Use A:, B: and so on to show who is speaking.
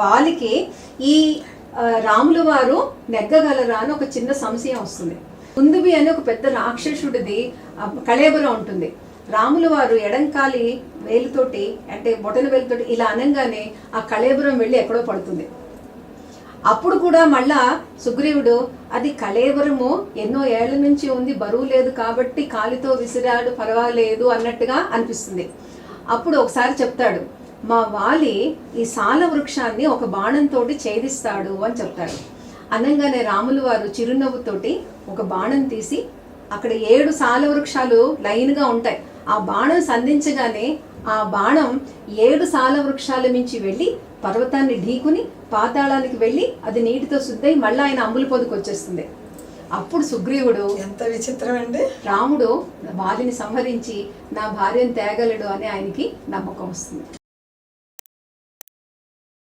A: వాలికి ఈ రాములు వారు నెగ్గగలరా అని ఒక చిన్న సంశయం వస్తుంది. కుందుబి అని ఒక పెద్ద రాక్షసుడిది కళేబరం ఉంటుంది. రాములు వారు ఎడంకాలి వేలుతోటి అంటే బొటన వేలుతోటి ఇలా అనగానే ఆ కళేబరం వెళ్ళి ఎక్కడో పడుతుంది. అప్పుడు కూడా మళ్ళా సుగ్రీవుడు అది కళేబరము ఎన్నో ఏళ్ల నుంచి ఉంది, బరువు లేదు కాబట్టి కాలితో విసిరాడు, పర్వాలేదు అన్నట్టుగా అనిపిస్తుంది. అప్పుడు ఒకసారి చెప్తాడు, మా వాలి ఈ సాల వృక్షాన్ని ఒక బాణంతో ఛేదిస్తాడు అని చెప్తాడు. అనగానే రాములు వారు చిరునవ్వుతోటి ఒక బాణం తీసి అక్కడ 7 సాల వృక్షాలు లైన్గా ఉంటాయి. ఆ బాణం సంధించగానే ఆ బాణం 7 సాల వృక్షాల మించి వెళ్ళి పర్వతాన్ని ఢీకుని పాతాళానికి వెళ్ళి అది నీటితో శుద్ధై మళ్ళీ ఆయన అంబుల పొదుకు వచ్చేస్తుంది. అప్పుడు సుగ్రీవుడు,
B: ఎంత విచిత్రం అండి,
A: రాముడు వాలిని సంహరించి నా భార్యను తేగలడు అని ఆయనకి నమ్మకం వస్తుంది.